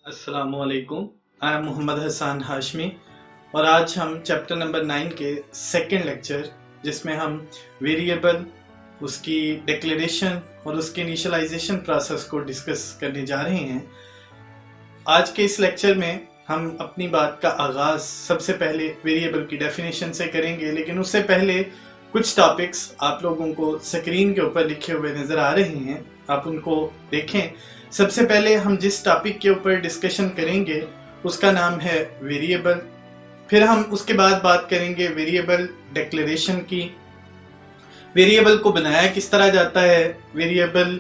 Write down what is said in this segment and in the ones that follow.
अस्सलामुअलैकुम। I am Mohammad Hasan Hashmi और आज हम चैप्टर नंबर 9 के सेकेंड लेक्चर जिसमें हम वेरिएबल, उसकी डिक्लेरेशन और उसके इनिशियलाइजेशन प्रोसेस को डिस्कस करने जा रहे हैं। आज के इस लेक्चर में हम अपनी बात का आगाज सबसे पहले वेरिएबल की डेफिनेशन से करेंगे, लेकिन उससे पहले कुछ टॉपिक्स आप लोगों को स्क्रीन के ऊपर लिखे हुए नजर आ रहे हैं, आप उनको देखें। सबसे पहले हम जिस टॉपिक के ऊपर डिस्कशन करेंगे उसका नाम है वेरिएबल। फिर हम उसके बाद बात करेंगे वेरिएबल डिक्लेरेशन की, वेरिएबल को बनाया किस तरह जाता है, वेरिएबल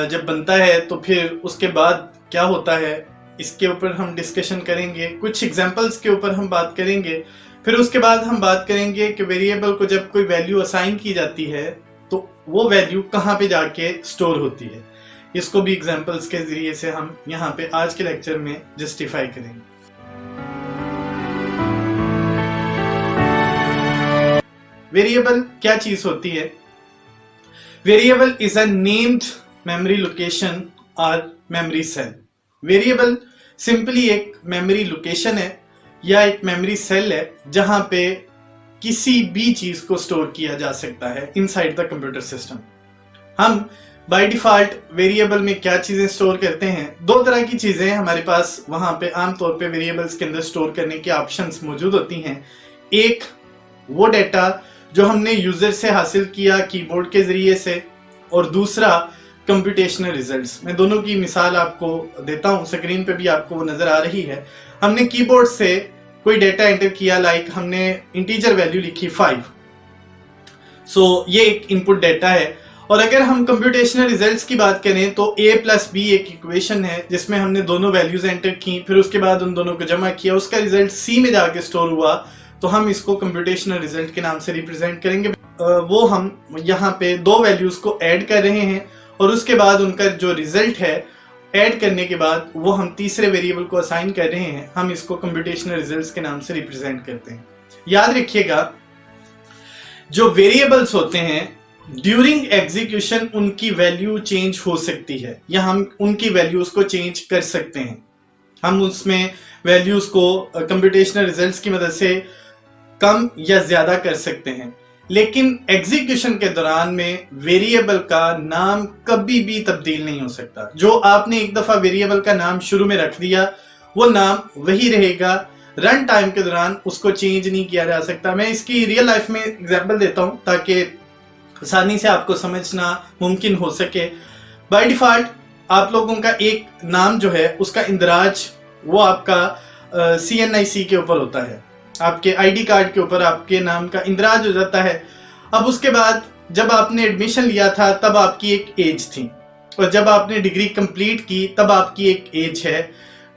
जब बनता है तो फिर उसके बाद क्या होता है, इसके ऊपर हम डिस्कशन करेंगे। कुछ एग्जांपल्स के ऊपर हम बात करेंगे। फिर उसके बाद हम बात करेंगे कि वेरिएबल को जब कोई वैल्यू असाइन की जाती है तो वो वैल्यू कहाँ पे जाके स्टोर होती है। इसको भी एग्जांपल्स के जरिए से हम यहाँ पे आज के लेक्चर में जस्टिफाई करेंगे। वेरिएबल क्या चीज होती है? Variable is a named memory location और मेमोरी सेल। वेरिएबल सिंपली एक मेमोरी लोकेशन है या एक मेमोरी सेल है जहां पे किसी भी चीज को स्टोर किया जा सकता है इनसाइड द कंप्यूटर सिस्टम। हम बाय डिफॉल्ट वेरिएबल में क्या चीजें स्टोर करते हैं? दो तरह की चीजें हमारे पास वहां पे आमतौर पे वेरिएबल्स के अंदर स्टोर करने की ऑप्शंस मौजूद होती हैं। एक वो डेटा जो हमने यूजर से हासिल किया कीबोर्ड के जरिए से, और दूसरा कंप्यूटेशनल रिजल्ट्स। मैं दोनों की मिसाल आपको देता हूं, स्क्रीन पे भी आपको वो नजर आ रही है। हमने कीबोर्ड से कोई डेटा एंटर किया, लाइक हमने इंटीजर वैल्यू लिखी 5। सो ये एक इनपुट डेटा है। और अगर हम कंप्यूटेशनल रिजल्ट्स की बात करें तो a प्लस बी एक इक्वेशन है जिसमें हमने दोनों वैल्यूज एंटर की, फिर उसके बाद उन दोनों को जमा किया, उसका रिजल्ट c में जाके स्टोर हुआ, तो हम इसको कंप्यूटेशनल रिजल्ट के नाम से रिप्रेजेंट करेंगे। वो हम यहाँ पे दो वैल्यूज को ऐड कर रहे हैं और उसके बाद उनका जो रिजल्ट है ऐड करने के बाद वो हम तीसरे वेरिएबल को असाइन कर रहे हैं, हम इसको कंप्यूटेशनल रिजल्ट्स के नाम से रिप्रेजेंट करते हैं। याद रखिएगा, जो वेरिएबल्स होते हैं ड्यूरिंग एग्जीक्यूशन उनकी वैल्यू चेंज हो सकती है या हम उनकी वैल्यूज को चेंज कर सकते हैं। हम उसमें वैल्यूज को कंप्यूटेशनल रिजल्ट्स की मदद से कम या ज्यादा कर सकते हैं, लेकिन एग्जीक्यूशन के दौरान में वेरिएबल का नाम कभी भी तब्दील नहीं हो सकता। जो आपने एक दफा वेरिएबल का नाम शुरू में रख दिया वो नाम वही रहेगा, रन टाइम के दौरान उसको चेंज नहीं किया जा सकता। मैं इसकी रियल लाइफ में एग्जांपल देता हूं ताकि आसानी से आपको समझना मुमकिन हो सके। बाय डिफॉल्ट आप लोगों का एक नाम जो है उसका इंदराज वो आपका CNIC के ऊपर होता है, आपके आईडी कार्ड के ऊपर आपके नाम का इंदराज हो जाता है। अब उसके बाद जब आपने एडमिशन लिया था तब आपकी एक एज थी, और जब आपने डिग्री कंप्लीट की तब आपकी एक एज है।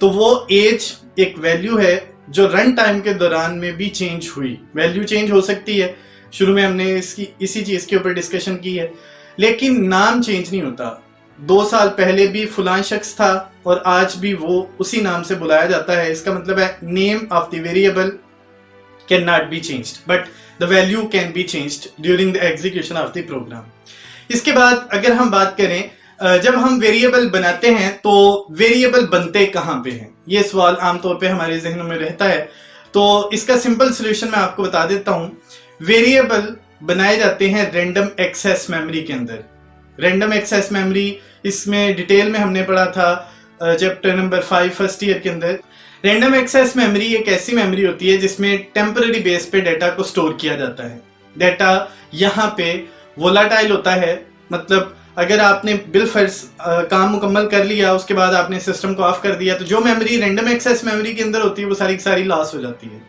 तो वो एज एक वैल्यू है जो रन टाइम के दौरान में भी चेंज हुई। वैल्यू चेंज हो सकती है, शुरू में हमने इसी चीज के ऊपर डिस्कशन की है, लेकिन नाम चेंज नहीं होता। 2 साल पहले भी फलां शख्स था और आज भी वो उसी नाम से बुलाया जाता है। इसका मतलब है name of the variable can not be changed but the value can be changed during the execution of the program. इसके बाद अगर हम बात करें, जब हम वेरिएबल बनाते हैं तो वेरिएबल बनते कहाँ पे हैं, ये सवाल आमतौर पे हमारे जहनों में रहता है। तो इसका सिंपल सोल्यूशन मैं आपको बता देता हूं। वेरिएबल बनाए जाते हैं रैंडम एक्सेस मेमोरी के अंदर। रैंडम एक्सेस मेमोरी इसमें डिटेल में हमने पढ़ा था चैप्टर नंबर 5 फर्स्ट ईयर के अंदर। रैंडम एक्सेस मेमोरी एक ऐसी मेमोरी होती है जिसमें टेम्पररी बेस पे डाटा को स्टोर किया जाता है। डाटा यहाँ पे वोलाटाइल होता है, मतलब अगर आपने बिलफर्ज काम मुकम्मल कर लिया उसके बाद आपने सिस्टम को ऑफ कर दिया तो जो मेमोरी रैंडम एक्सेस मेमोरी के अंदर होती है वो सारी की सारी लॉस हो जाती है।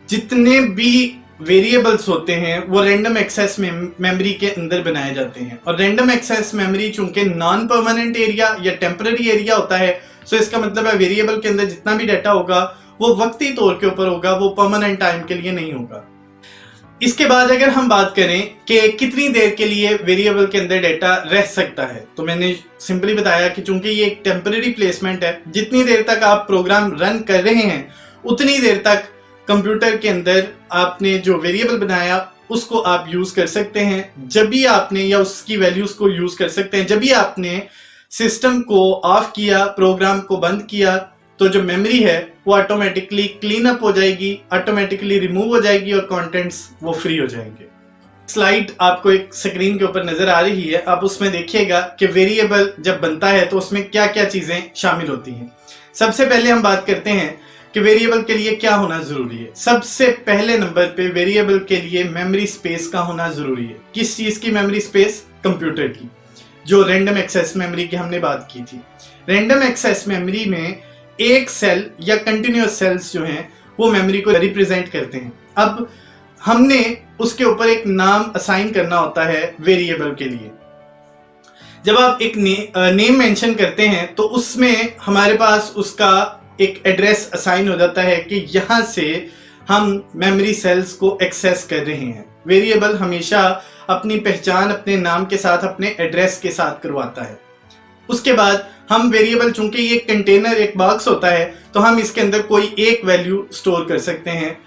जितने भी वेरिएबल्स होते हैं वो रैंडम एक्सेस मेमोरी के अंदर बनाए जाते हैं, और रैंडम एक्सेस मेमोरी चूंकि नॉन परमानेंट एरिया या टेम्पररी एरिया होता है, सो इसका मतलब है वेरिएबल के अंदर जितना भी डाटा होगा वो वक्ती तौर के ऊपर होगा, वो परमानेंट टाइम के लिए नहीं होगा। इसके बाद अगर हम बात करें कि कितनी देर के लिए वेरिएबल के अंदर डाटा रह सकता है, तो मैंने सिंपली बताया कि चूंकि ये एक टेम्पररी प्लेसमेंट है, जितनी देर तक आप प्रोग्राम रन कर रहे हैं उतनी देर तक कंप्यूटर के अंदर आपने जो वेरिएबल बनाया उसको आप यूज कर सकते हैं। जब भी आपने, या उसकी वैल्यूज को यूज कर सकते हैं जब भी आपने सिस्टम को ऑफ किया, प्रोग्राम को बंद किया, तो जो मेमोरी है वो ऑटोमेटिकली क्लीन अप हो जाएगी, ऑटोमेटिकली रिमूव हो जाएगी और कंटेंट्स वो फ्री हो जाएंगे। स्लाइड आपको एक स्क्रीन के ऊपर नजर आ रही है, आप उसमें देखिएगा कि वेरिएबल जब बनता है तो उसमें क्या क्या चीजें शामिल होती हैं। सबसे पहले हम बात करते हैं कि वेरिएबल के लिए क्या होना जरूरी है। सबसे पहले नंबर पे वेरिएबल के लिए मेमोरी स्पेस का होना जरूरी है। किस चीज की मेमोरी स्पेस? कंप्यूटर की, जो रैंडम एक्सेस मेमोरी की हमने बात की थी। रैंडम एक्सेस मेमोरी में एक सेल या कंटिन्यूअस सेल्स जो हैं वो मेमोरी को रिप्रेजेंट करते हैं। अब हमने उसके ऊपर एक नाम असाइन करना होता है वेरिएबल के लिए। जब आप एक नेम मेंशन करते हैं तो उसमें हमारे पास उसका एक एड्रेस असाइन हो जाता है कि यहां से हम मेमोरी सेल्स को एक्सेस कर रहे हैं। वेरिएबल हमेशा अपनी पहचान अपने नाम के साथ, अपने एड्रेस के साथ करवाता है। उसके बाद हम वेरिएबल, चूंकि ये कंटेनर, एक बॉक्स होता है, तो हम इसके अंदर कोई एक वैल्यू स्टोर कर सकते हैं।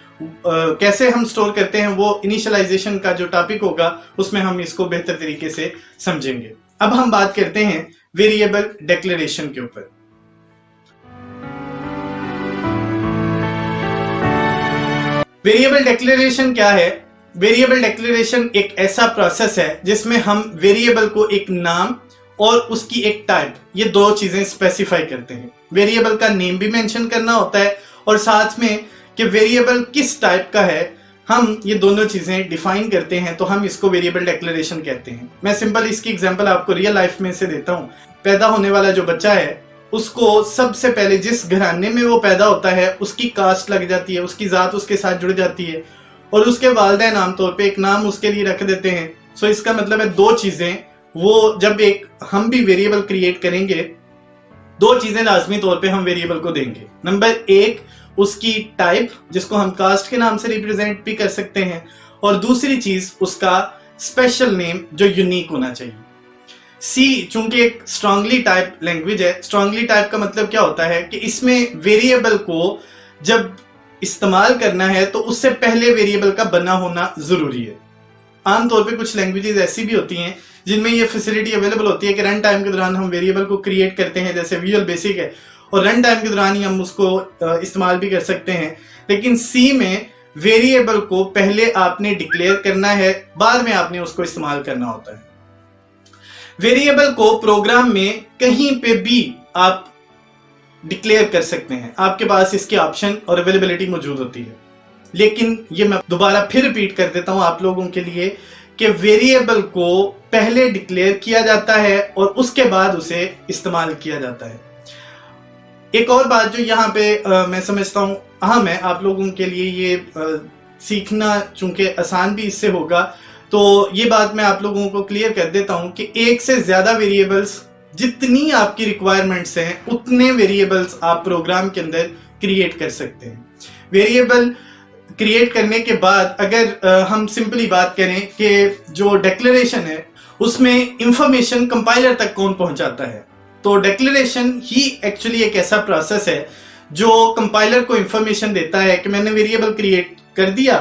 कैसे हम स्टोर करते हैं वो इनिशियलाइजेशन का जो टॉपिक होगा उसमें हम इसको बेहतर तरीके से समझेंगे। अब हम बात करते हैं वेरिएबल डिक्लेरेशन के ऊपर। वेरिएबल डिक्लेरेशन क्या है? वेरिएबल डिक्लेरेशन एक ऐसा प्रोसेस है जिसमें हम वेरिएबल को एक नाम और उसकी एक टाइप, ये दो चीजें स्पेसिफाई करते हैं। वेरिएबल का नेम भी मेंशन करना होता है और साथ में कि वेरिएबल किस टाइप का है, हम ये दोनों चीजें डिफाइन करते हैं, तो हम इसको वेरिएबल डिक्लेरेशन कहते हैं। मैं सिंपल इसकी एग्जांपल आपको रियल लाइफ में से देता हूं। पैदा होने वाला जो बच्चा है उसको सबसे पहले जिस घराने में वो पैदा होता है उसकी कास्ट लग जाती है, उसकी जात उसके साथ जुड़ जाती है और उसके वालिदैन आमतौर पे एक नाम उसके लिए रख देते हैं। सो इसका मतलब है दो चीजें, वो जब एक हम भी वेरिएबल क्रिएट करेंगे, दो चीजें लाजमी तौर पे हम वेरिएबल को देंगे। नंबर एक, उसकी टाइप, जिसको हम कास्ट के नाम से रिप्रेजेंट भी कर सकते हैं, और दूसरी चीज उसका स्पेशल नेम जो यूनिक होना चाहिए। सी चूंकि एक स्ट्रांगली टाइप लैंग्वेज है, स्ट्रांगली टाइप का मतलब क्या होता है कि इसमें वेरिएबल को जब इस्तेमाल करना है तो उससे पहले वेरिएबल का बना होना जरूरी है। आमतौर पे कुछ लैंग्वेजेस ऐसी भी होती हैं जिनमें ये फैसिलिटी अवेलेबल होती है कि रन टाइम के दौरान हम वेरिएबल को क्रिएट करते हैं, जैसे विजुअल बेसिक है, और रन टाइम के दौरान ही हम उसको इस्तेमाल भी कर सकते हैं। लेकिन सी में वेरिएबल को पहले आपने डिक्लेयर करना है, बाद में आपने उसको इस्तेमाल करना होता है। वेरिएबल को प्रोग्राम में कहीं पे भी आप डिक्लेयर कर सकते हैं, आपके पास इसके ऑप्शन और अवेलेबिलिटी मौजूद होती है। लेकिन ये मैं दोबारा फिर रिपीट कर देता हूं आप लोगों के लिए कि वेरिएबल को पहले डिक्लेयर किया जाता है और उसके बाद उसे इस्तेमाल किया जाता है। एक और बात जो यहाँ पे मैं समझता हूँ अहम है आप लोगों के लिए, ये सीखना चूंकि आसान भी इससे होगा, तो ये बात मैं आप लोगों को क्लियर कर देता हूँ कि एक से ज्यादा वेरिएबल्स, जितनी आपकी रिक्वायरमेंट्स हैं उतने वेरिएबल्स आप प्रोग्राम के अंदर क्रिएट कर सकते हैं। वेरिएबल क्रिएट करने के बाद अगर हम सिंपली बात करें कि जो डिक्लेरेशन है उसमें इंफॉर्मेशन कंपाइलर तक कौन पहुंचाता है, तो डिक्लेरेशन ही एक्चुअली एक ऐसा प्रोसेस है जो कंपाइलर को इंफॉर्मेशन देता है कि मैंने वेरिएबल क्रिएट कर दिया,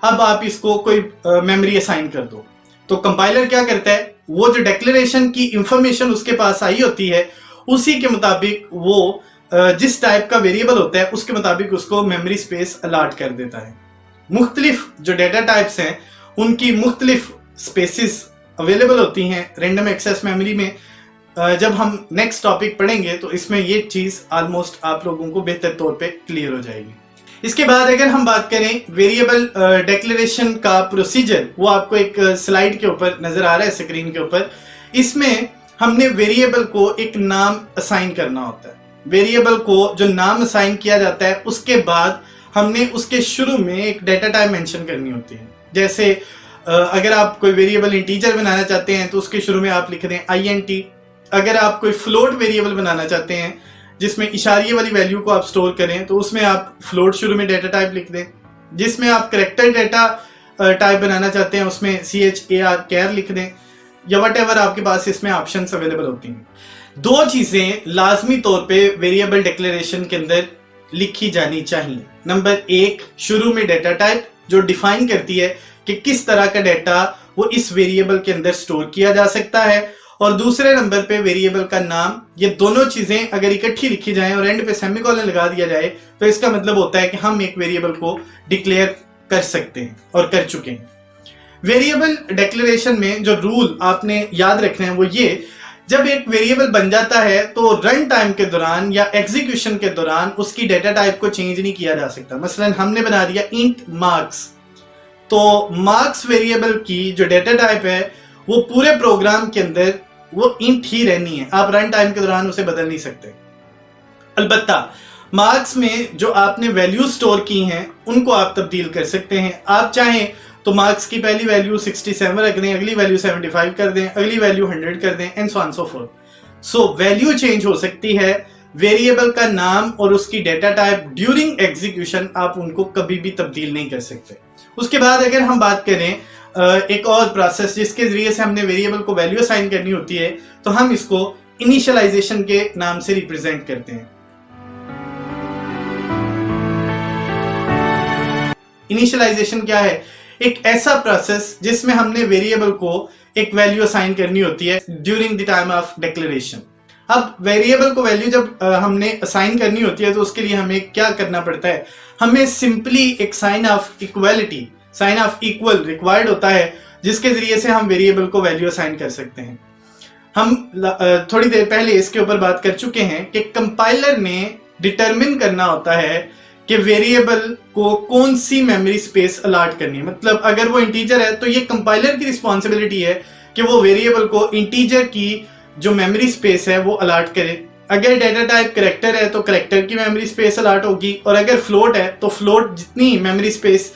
अब आप इसको कोई मेमोरी असाइन कर दो। तो कंपाइलर क्या करता है, वो जो डिक्लेरेशन की इंफॉर्मेशन उसके पास आई होती है उसी के मुताबिक वो जिस टाइप का वेरिएबल होता है उसके मुताबिक उसको मेमोरी स्पेस अलॉट कर देता है। मुख्तलिफ जो डेटा टाइप्स हैं उनकी मुख्तलिफ स्पेसिस अवेलेबल होती हैं रैंडम एक्सेस मेमोरी में। जब हम नेक्स्ट टॉपिक पढ़ेंगे तो इसमें ये चीज ऑलमोस्ट आप लोगों को बेहतर तौर पे क्लियर हो जाएगी। इसके बाद अगर हम बात करें वेरिएबल डिक्लेरेशन का प्रोसीजर, वो आपको एक स्लाइड के ऊपर नजर आ रहा है स्क्रीन के ऊपर। इसमें हमने वेरिएबल को एक नाम असाइन करना होता है। वेरिएबल को जो नाम असाइन किया जाता है उसके बाद हमने उसके शुरू में एक डेटा टाइप मेंशन करनी होती है। जैसे अगर आप कोई वेरिएबल इंटीजर बनाना चाहते हैं तो उसके शुरू में आप लिख दें INT। अगर आप कोई फ्लोट वेरिएबल बनाना चाहते हैं जिसमें इशारिये वाली वैल्यू को आप स्टोर करें तो उसमें आप फ्लोट शुरू में डेटा टाइप लिख दें। जिसमें आप करेक्टर डेटा टाइप बनाना चाहते हैं उसमें CHAR लिख दें, या व्हाटएवर आपके पास इसमें ऑप्शंस अवेलेबल होती हैं। दो चीजें लाजमी तौर पे वेरिएबल डिक्लेरेशन के अंदर लिखी जानी चाहिए। नंबर एक, शुरू में डेटा टाइप जो डिफाइन करती है कि किस तरह का डेटा वो इस वेरिएबल के अंदर स्टोर किया जा सकता है, और दूसरे नंबर पे वेरिएबल का नाम। ये दोनों चीजें अगर इकट्ठी लिखी जाएं और एंड पे सेमीकोलन लगा दिया जाए तो इसका मतलब होता है कि हम एक वेरिएबल को डिक्लेयर कर सकते हैं और कर चुके हैं। वेरिएबल डिक्लेरेशन में जो रूल आपने याद रखने हैं वो ये, जब एक वेरिएबल बन जाता है तो रन टाइम के दौरान या एग्जीक्यूशन के दौरान उसकी डेटा टाइप को चेंज नहीं किया जा सकता। मसलन हमने बना दिया इंट मार्क्स, तो मार्क्स वेरिएबल की जो डेटा टाइप है वो पूरे प्रोग्राम के अंदर वो इंट ही रहनी है, आप रन टाइम के दौरान उसे बदल नहीं सकते। अलबत्ता मार्क्स में जो आपने वैल्यू स्टोर की हैं उनको आप तब्दील कर सकते हैं। आप चाहें तो मार्क्स की पहली वैल्यू 67 रख दें, अगली वैल्यू 75 कर दें, अगली वैल्यू 100 कर दें, and so on so fourth. So value change हो सकती है, वेरिएबल का नाम और उसकी डेटा टाइप ड्यूरिंग एग्जीक्यूशन आप उनको कभी भी तब्दील नहीं कर सकते। उसके बाद अगर हम बात करें एक और प्रोसेस जिसके जरिए से हमने वेरिएबल को वैल्यू असाइन करनी होती है, तो हम इसको इनिशियलाइजेशन के नाम से रिप्रेजेंट करते हैं। इनिशियलाइजेशन क्या है? एक ऐसा प्रोसेस जिसमें हमने वेरिएबल को एक वैल्यू असाइन करनी होती है during the time of declaration. अब वेरिएबल को वैल्यू जब हमने असाइन करनी होती है तो उसके लिए हमें क्या करना पड़ता है? हमें सिंपली एक sign of equality, sign of equal required होता है जिसके जरिए से हम वेरिएबल को वैल्यू असाइन कर सकते हैं। हम थोड़ी देर पहले इसके ऊपर बात कर चुके हैं कि कंपाइलर ने डिटरमिन करना होता है कि वेरिएबल को कौन सी मेमोरी स्पेस अलॉट करनी है। मतलब अगर वो इंटीजर है तो ये कंपाइलर की रिस्पॉन्सिबिलिटी है कि वो वेरिएबल को इंटीजर की जो मेमोरी स्पेस है वो अलॉट करे। अगर डेटा टाइप कैरेक्टर है तो कैरेक्टर की मेमोरी स्पेस अलॉट होगी, और अगर फ्लोट है तो फ्लोट जितनी मेमोरी स्पेस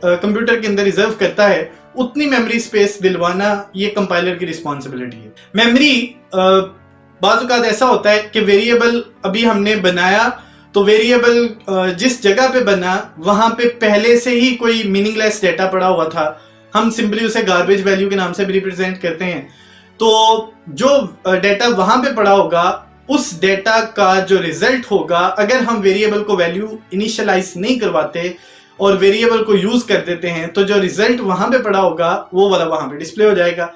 कंप्यूटर के अंदर रिजर्व करता है उतनी मेमोरी स्पेस दिलवाना ये कंपाइलर की रिस्पॉन्सिबिलिटी है। मेमोरी बाज़ औक़ात ऐसा होता है कि वेरिएबल अभी हमने बनाया तो वेरिएबल जिस जगह पे बना वहां पे पहले से ही कोई मीनिंगलेस डेटा पड़ा हुआ था, हम सिंपली उसे गार्बेज वैल्यू के नाम से भी रिप्रेजेंट करते हैं। तो जो डेटा वहां पे पड़ा होगा उस डेटा का जो रिजल्ट होगा, अगर हम वेरिएबल को वैल्यू इनिशियलाइज नहीं करवाते और वेरिएबल को यूज कर देते हैं तो जो रिजल्ट वहां पे पड़ा होगा वो वाला वहां पे डिस्प्ले हो जाएगा।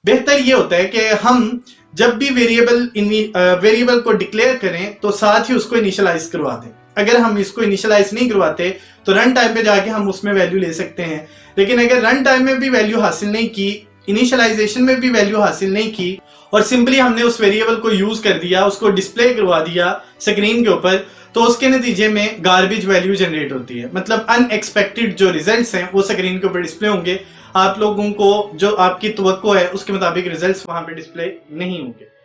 बेहतर ये होता है कि हम जब भी वेरिएबल को डिक्लेयर करें तो साथ ही उसको इनिशियलाइज करवा दें। अगर हम इसको इनिशियलाइज नहीं करवाते तो रन टाइम पे जाके हम उसमें वैल्यू ले सकते हैं, लेकिन अगर रन टाइम में भी वैल्यू हासिल नहीं की, इनिशियलाइजेशन में भी वैल्यू हासिल नहीं की और सिंपली हमने उस वेरिएबल को यूज कर दिया, उसको डिस्प्ले करवा दिया स्क्रीन के ऊपर, तो उसके नतीजे में गार्बेज वैल्यू जनरेट होती है। मतलब अनएक्सपेक्टेड जो रिजल्ट्स हैं वो स्क्रीन के ऊपर डिस्प्ले होंगे, आप लोगों को जो आपकी तवक्को है उसके मुताबिक रिजल्ट्स वहां पे डिस्प्ले नहीं होंगे।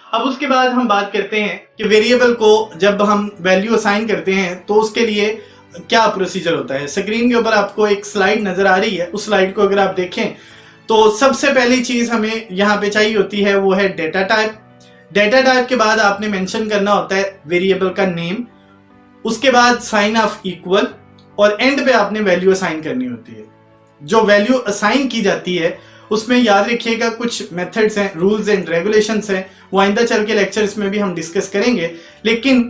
अब उसके बाद हम बात करते हैं कि वेरिएबल को जब हम वैल्यू असाइन करते हैं तो उसके लिए क्या प्रोसीजर होता है। स्क्रीन के ऊपर आपको एक स्लाइड नजर आ रही है, उस स्लाइड को अगर आप देखें तो सबसे पहली चीज हमें यहाँ पे चाहिए होती है वो है डेटा टाइप। डेटा टाइप के बाद आपने मेंशन करना होता है वेरिएबल का नेम, उसके बाद साइन ऑफ इक्वल, और एंड पे आपने वैल्यू असाइन करनी होती है। जो वैल्यू असाइन की जाती है उसमें याद रखिएगा कुछ मेथड्स हैं, रूल्स एंड रेगुलेशंस हैं, वो आइंदा चल के लेक्चर्स में भी हम डिस्कस करेंगे, लेकिन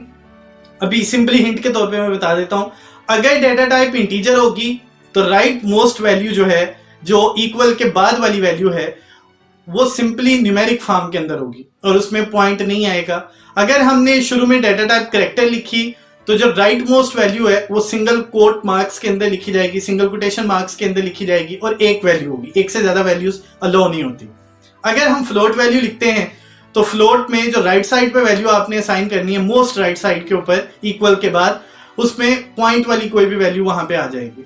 अभी सिंपली हिंट के तौर पे मैं बता देता हूं। अगर डेटा टाइप इंटीजर होगी तो राइट मोस्ट वैल्यू जो है, जो इक्वल के बाद वाली वैल्यू है, वो सिंपली न्यूमेरिक फॉर्म के अंदर होगी और उसमें पॉइंट नहीं आएगा। अगर हमने शुरू में डाटा टाइप कैरेक्टर लिखी तो जो राइट मोस्ट वैल्यू है वो सिंगल कोट मार्क्स के अंदर लिखी जाएगी, सिंगल कोटेशन मार्क्स के अंदर लिखी जाएगी और एक वैल्यू होगी, एक से ज्यादा वैल्यूज अलाउ नहीं होती। अगर हम फ्लोट वैल्यू लिखते हैं तो फ्लोट में जो राइट साइड पे वैल्यू आपने असाइन करनी है मोस्ट राइट साइड के ऊपर इक्वल के बाद, उसमें पॉइंट वाली कोई भी वैल्यू वहां पे आ जाएगी।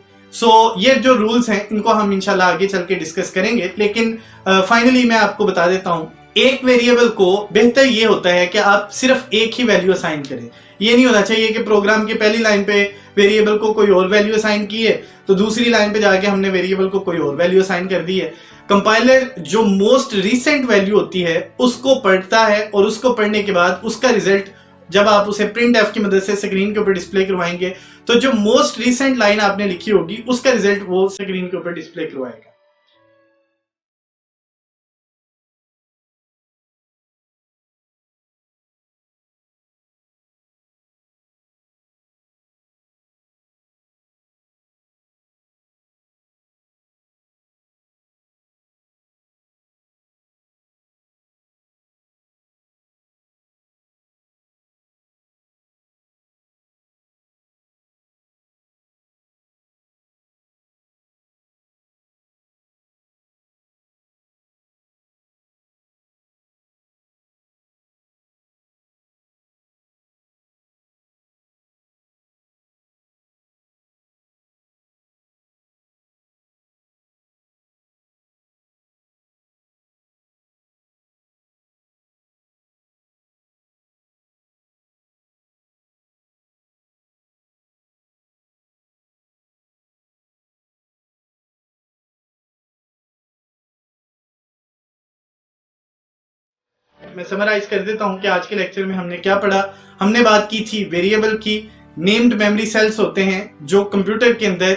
ये जो रूल्स हैं इनको हम इंशाल्लाह आगे चल के डिस्कस करेंगे, लेकिन फाइनली मैं आपको बता देता हूं एक वेरिएबल को बेहतर ये होता है कि आप सिर्फ एक ही वैल्यू असाइन करें। ये नहीं होना चाहिए कि प्रोग्राम की पहली लाइन पे वेरिएबल को कोई और वैल्यू असाइन की है तो दूसरी लाइन पे जाके हमने वेरिएबल को कोई और वैल्यू असाइन कर दी है। कंपाइलर जो मोस्ट रीसेंट वैल्यू होती है उसको पढ़ता है और उसको पढ़ने के बाद उसका रिजल्ट जब आप उसे प्रिंट एफ की मदद से स्क्रीन के ऊपर डिस्प्ले करवाएंगे तो जो मोस्ट रीसेंट लाइन आपने लिखी होगी उसका रिजल्ट वो स्क्रीन के ऊपर डिस्प्ले करवाएगा। मैं समराइज कर देता हूं कि आज के लेक्चर में हमने क्या पढ़ा। हमने बात की थी वेरिएबल की। नेम्ड मेमोरी सेल्स होते हैं जो कंप्यूटर के अंदर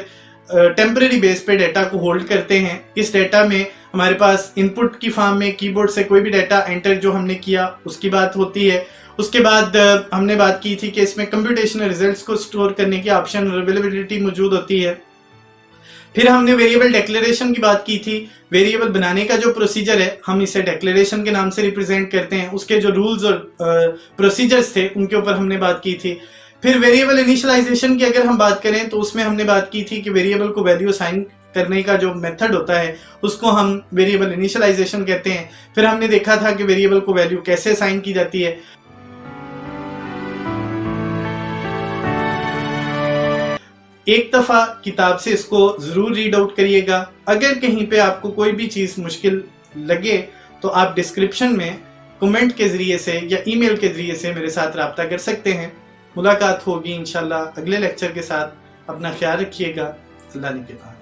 टेम्पररी बेस पे डाटा को होल्ड करते हैं। इस डाटा में हमारे पास इनपुट की फॉर्म में कीबोर्ड से कोई भी डाटा एंटर जो हमने किया उसकी बात होती है। उसके बाद हमने बात की थी कि इसमें कंप्यूटेशनल रिजल्ट्स को स्टोर करने की ऑप्शन और अवेलेबिलिटी मौजूद होती है। फिर हमने वेरिएबल डिक्लेरेशन की बात की थी। वेरिएबल बनाने का जो प्रोसीजर है हम इसे डिक्लेरेशन के नाम से रिप्रेजेंट करते हैं। उसके जो रूल्स और प्रोसीजर्स थे उनके ऊपर हमने बात की थी। फिर वेरिएबल इनिशियलाइजेशन की अगर हम बात करें तो उसमें हमने बात की थी कि वेरिएबल को वैल्यू असाइन करने का जो मेथड होता है उसको हम वेरिएबल इनिशियलाइजेशन कहते हैं। फिर हमने देखा था कि वेरिएबल को वैल्यू कैसे असाइन की जाती है। एक दफा किताब से इसको जरूर रीड आउट करिएगा। अगर कहीं पे आपको कोई भी चीज मुश्किल लगे तो आप डिस्क्रिप्शन में कमेंट के जरिए से या ईमेल के जरिए से मेरे साथ राब्ता कर सकते हैं। मुलाकात होगी इंशाल्लाह अगले लेक्चर के साथ। अपना ख्याल रखिएगा। अल्लाह ने के बाद।